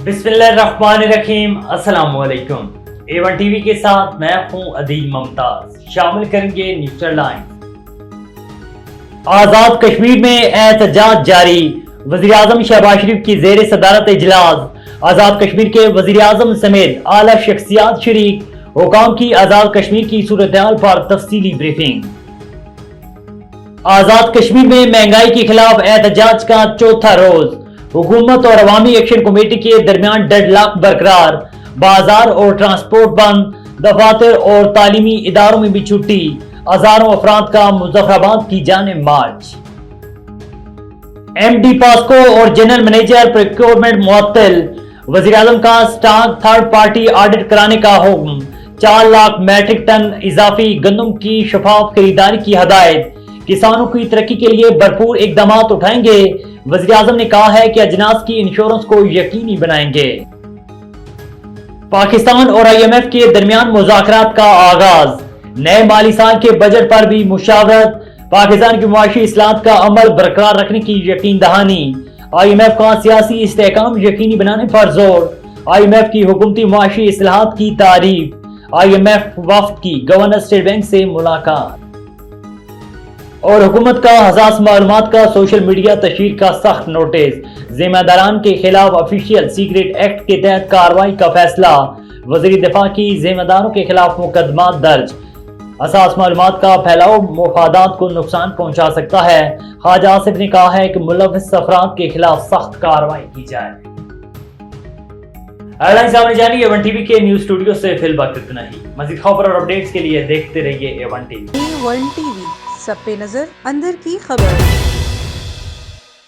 बिस्मिल्लाहिर्रहमानिर्रहीम। अस्सलाम वालेकुम। A1 टीवी के साथ मैं हूं अदील मुमताज। शामिल करेंगे न्यूज़ लाइन। आजाद कश्मीर में एहतजाज जारी। वज़ीर आज़म शहबाज शरीफ की ज़ेर सदारत इजलास। आजाद कश्मीर के वज़ीर आज़म समेत आला शख्सियात शरीक। हुकाम की आजाद कश्मीर की सूरत-ए-हाल पर तफसीली ब्रीफिंग। आजाद कश्मीर में महंगाई के खिलाफ एहतजाज का चौथा रोज। हुकूमत और अवामी एक्शन कमेटी के दरमियान डेडलॉक बरकरार। बाजार और ट्रांसपोर्ट बंद। दफातर और तालीमी इदारों में भी छुट्टी। हजारों अफराद का मुजफ्फराबाद की जानिब मार्च। MD पास्को और जनरल मैनेजर प्रोक्योरमेंट मुअत्तल। वज़ीर आज़म का स्टॉक थर्ड पार्टी ऑडिट कराने का हुक्म। 4 लाख मैट्रिक टन इजाफी गंदम की शफाफ खरीदारी की हदायत। किसानों की तरक्की के लिए भरपूर इकदामात उठाएंगे। वज़ीर आज़म ने कहा है कि अजनास की इंश्योरेंस को यकीनी बनाएंगे। पाकिस्तान और IMF के दरमियान मुज़ाकरात का आगाज। नए माली साल के बजट पर भी मुशावरत। पाकिस्तान की मुआशी इस्लाहत का अमल बरकरार रखने की यकीन दहानी। IMF का सियासी इस्तेहकाम यकीनी बनाने पर जोर। IMF की हुकूमती मुआशी इस्लाहत की तारीफ। IMF वफ्द की गवर्नर स्टेट बैंक से मुलाकात। और हुकूमत का हसास मालूमात का सोशल मीडिया तशहीर का सख्त नोटिस। जिम्मेदारान के खिलाफ ऑफिशियल सीक्रेट एक्ट के तहत कार्रवाई का फैसला। वज़ीर दिफा की जिम्मेदारों के खिलाफ मुकदमा दर्ज। हसास मालूमात का फैलाव मुफादात को नुकसान पहुंचा सकता है। ख्वाजा आसिफ ने कहा है कि मुलव्विस अफराद के खिलाफ सख्त कार्रवाई की जाए। सामने जानिए A1 टीवी के न्यूज स्टूडियो से फिल वक्त इतना ही। मज़ीद खबर और अपडेट्स के लिए देखते रहिए A1 टीवी। A1 टीवी, सब पे नजर, अंदर की खबर।